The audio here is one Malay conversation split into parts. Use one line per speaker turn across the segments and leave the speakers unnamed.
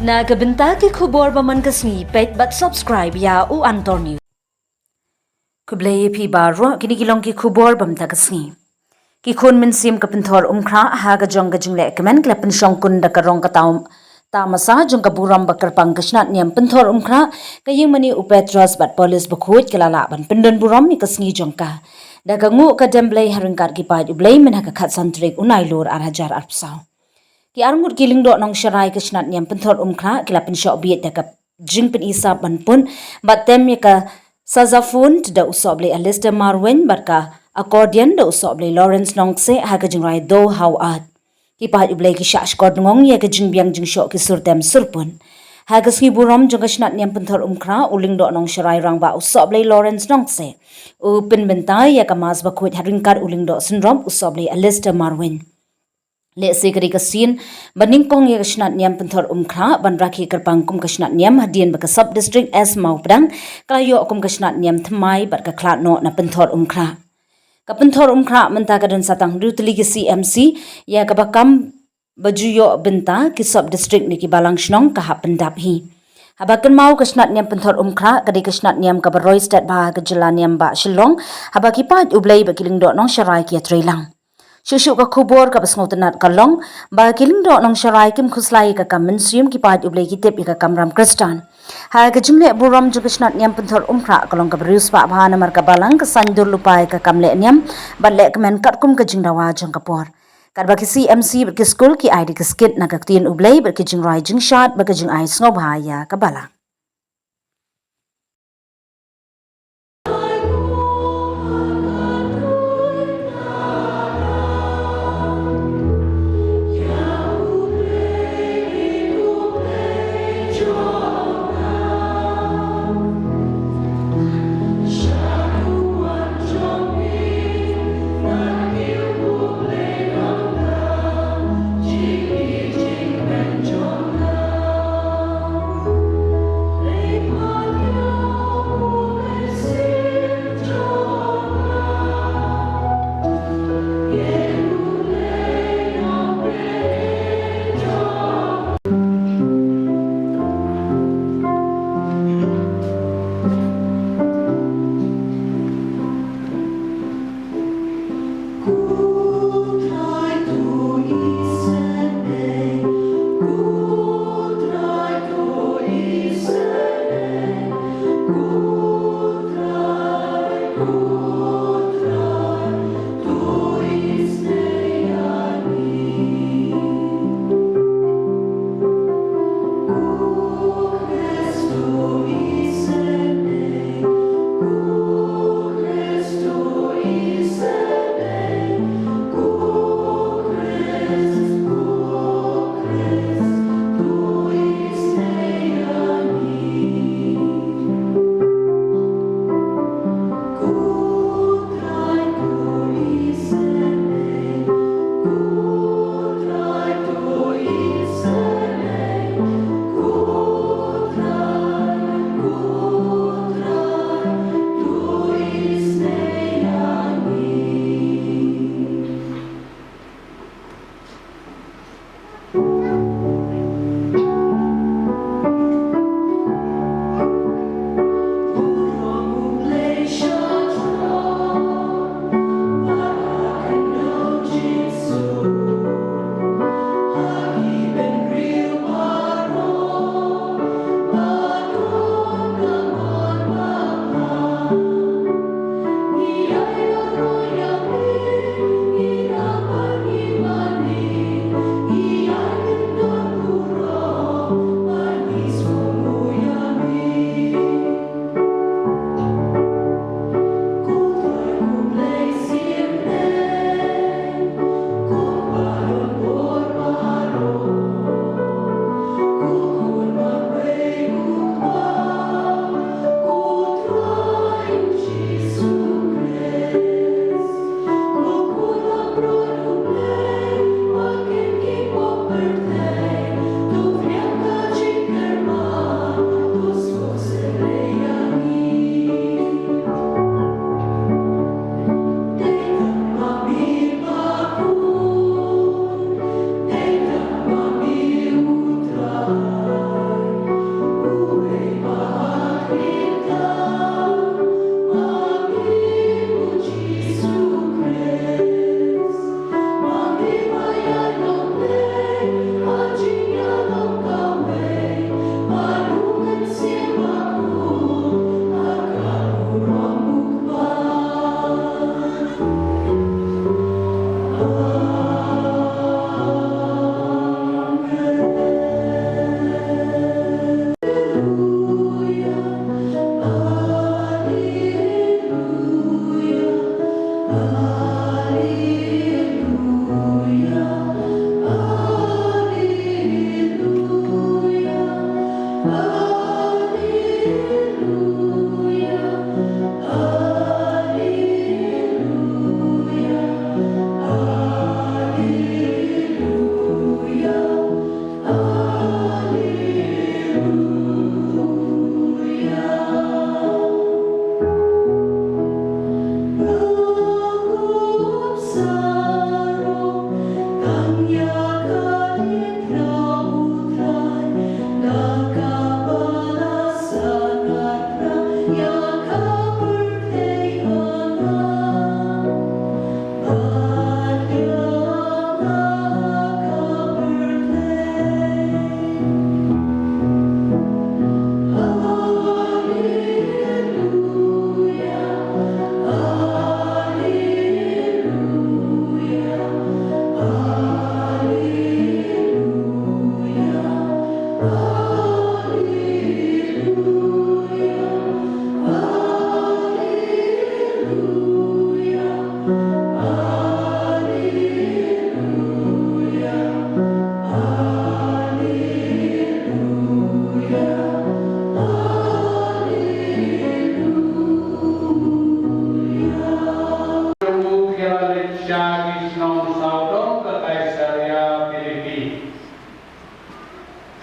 Na gabenta ki khubor baman kasni pet but subscribe ya u antor news. Kublay pi baro kini kilong ki khubor bam ta kasni. Ki khun min sim kapinthor umkhra ha ga jong ga jingle kemen klepen shong kun da karong ka taum tamasa jong ka buram bakar pangkasnat niam pinthor umkhra kaying mani upetros bat police bakhut kelala ban pendon buram mi kasni jong ka. Da ka ngu ka demblay haringkat ki pa ublay men ha ka khat santrik unai lur ar hajar arpsaw. Ki arngut kiling do nong sharai kasnat niam pinthor umkhra kelapin shok biet da ka jing pin isap ban pun batem ya ka sazafun da usoble Alistair Marwin barka accordion da usoble Lawrence Nongse ha ka jingrai do how at ki pa ublay ki shash kod ngong ya ka jing biang jing shok ki surtem surpun ha ka ski buram jong kasnat niam pinthor umkhra uling do nong sharai rangba usoble Lawrence Nongse u pin bentai ya ka mas bakhut haringkar uling do syndrome usoble Alistair Marwin le sekari kasin baning pong ye kasnat niam pinthor umkhra ban rakhi karpang kum kasnat niam hadien baka sub district as mau pedang kalayo kum kasnat niam thmai bar ka khlat no na pinthor umkhra ka pinthor umkhra menta kadan satang rutli ki CMC ya ka bakam bajuyo benta ki sub district ni ki balang shnong ka hapendap hi habakan mau kasnat niam pinthor umkhra kadi kasnat niam ka baroi stat ba ka jila niam ba shillong habaki pa ublay ba kiling do nong sharai ki trailang Shushu ka khubor ka basngotanat kalong ba kiling do nong sharai kim khuslai ka kam minsium ki pat ublay ki tep ka kamram kristan ha ka jimle buram jugisnat niam pinthor umkhra kalong ka brius pa bhana mar ka balang ka sandur lupai ka kamle niam balle kemen kat kum ka jingdawa jong ka por karba ki CMC ber ki school ki ID ki skit na ka tin ublay ber ki jingrai jing shat ba ka jing ai snob ha ya ka balang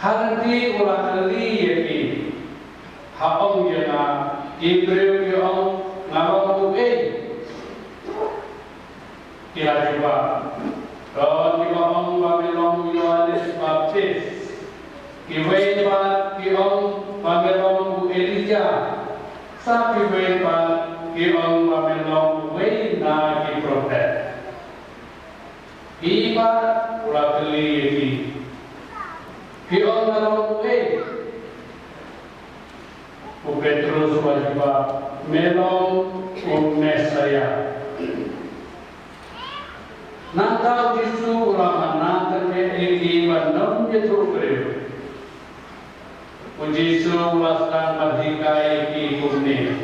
Hanti ulah kali yaki haong yana Ibrahim yang ngawang kira coba kalau kita orang Babylon Yohanes Baptis kiwei pat kiong Babylon bu Elijah sa kiwei pat kiong Babylon wei na ki prophet iba ulah keli yaki kiong nalong wei bu Petrus wajiba melong Mesaya Nantau Yesus orang nanti ini bandam Yesus beri. Yesus laskan badikai ki kumni.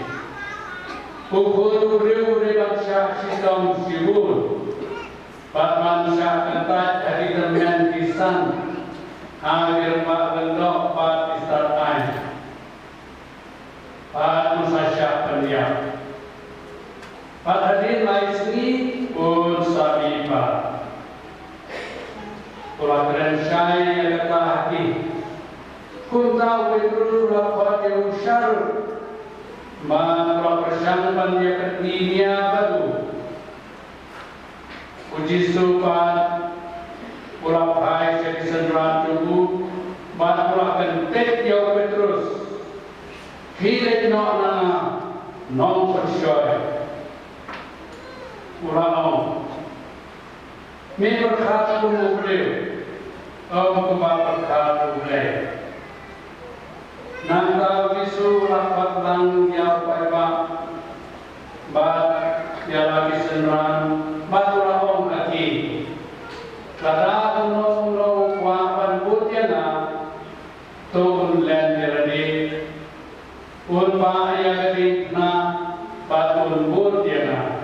Pukul beri baksa sistem sibul. Pak manusia kentat dari demian kisan. Akhir pak gendok pak istartai. Pak musasya pendiam. Pak hadir lain sini pun sabi pak. Pulau Kerensyai yang kata hati. Kun tahu Petrus rapat yang usyar. Pulau Persangpan yang ketinia baru. Uji supat. Pulau Hai jadi senderan tubuh. Pulau kentet yang Petrus. Hilet no nana. Non percaya. Pulau Min berkata beliau, berkata beliau. Nanda visu rapat lang ya paiba, bat ya lagi senran, batulah om lagi. Kada uno wapan putiana, tuun len dirani, un bahaya kaditna, batun putiana.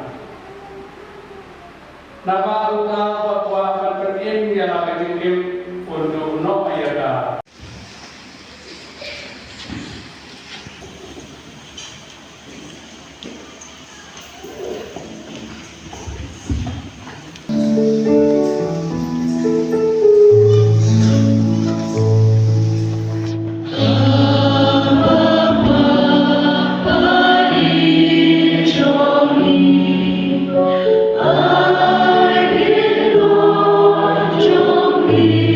Nama utama wapan pertim ya lagi tim untuk no ayada.
I belong to me.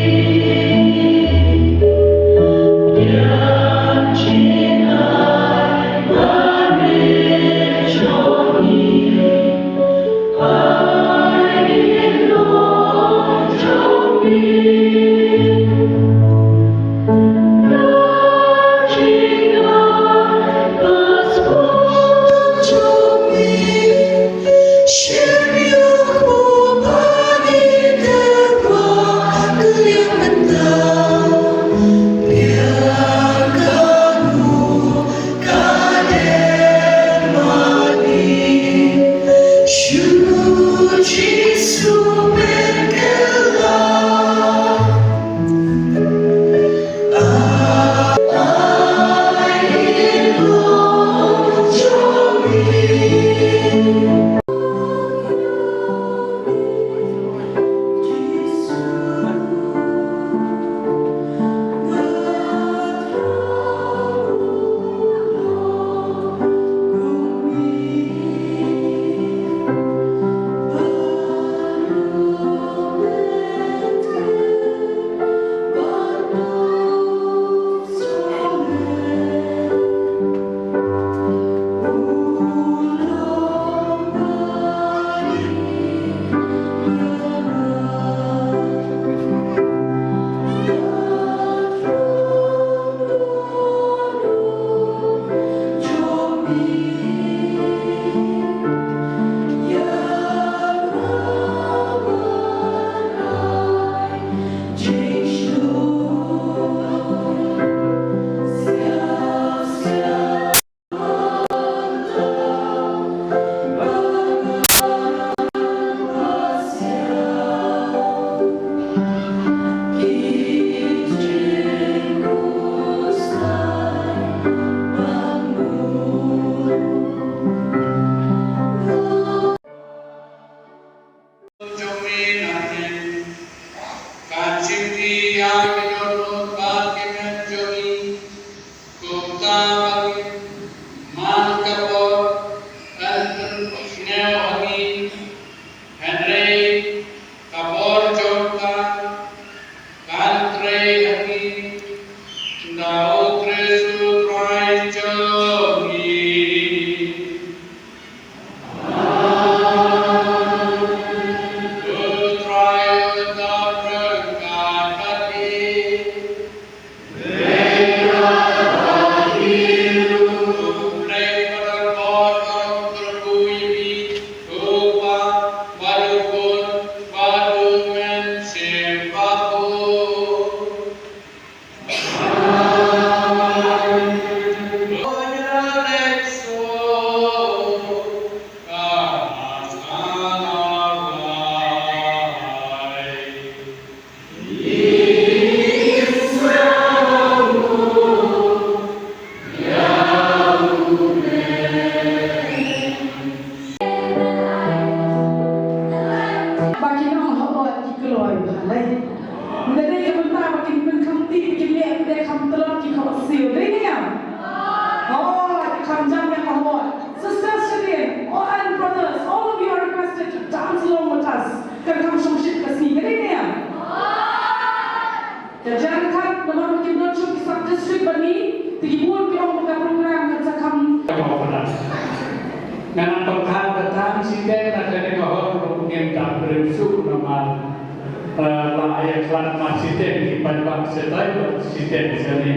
ban masjid kipan bang setai masjid sini.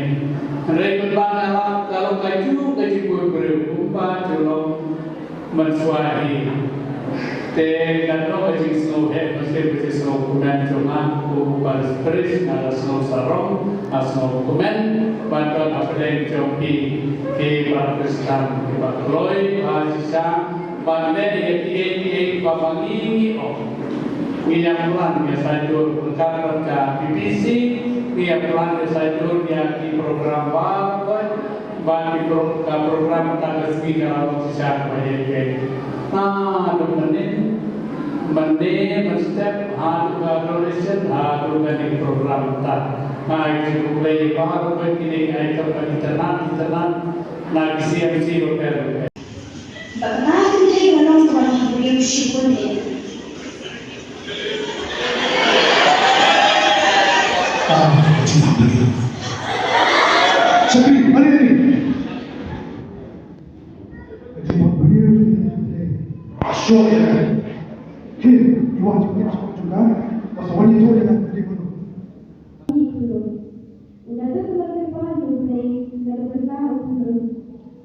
Rekod ban alam kalau kaju berumpa jolong mensuari. Dengan no kajing snow head masih snow kumen cuma ku baris beris nala snow sarong snow kumen bantu apa yang jompi ke Pakistan ke Pakloy Asia bande di babangi minyak pelan biasa jur berkat ke BBC minyak pelan biasa jur di program bagi program tanggal kalau bisa banyak step donation dari program tak itu mulai baru begini item internet siap hotel.
Bagaimana kita menonton video shibun ini?
Tidak begitu. Sabi, mari ini. Tidak begitu. Show ya. Kim, you want to get some juga? Masa wani itu dia nak pergi dulu.
Udah terlalu banyak dari berbagai terus.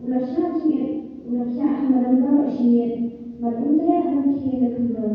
Udah syakir, udah syakir mereka syakir, mereka harus syakir dulu.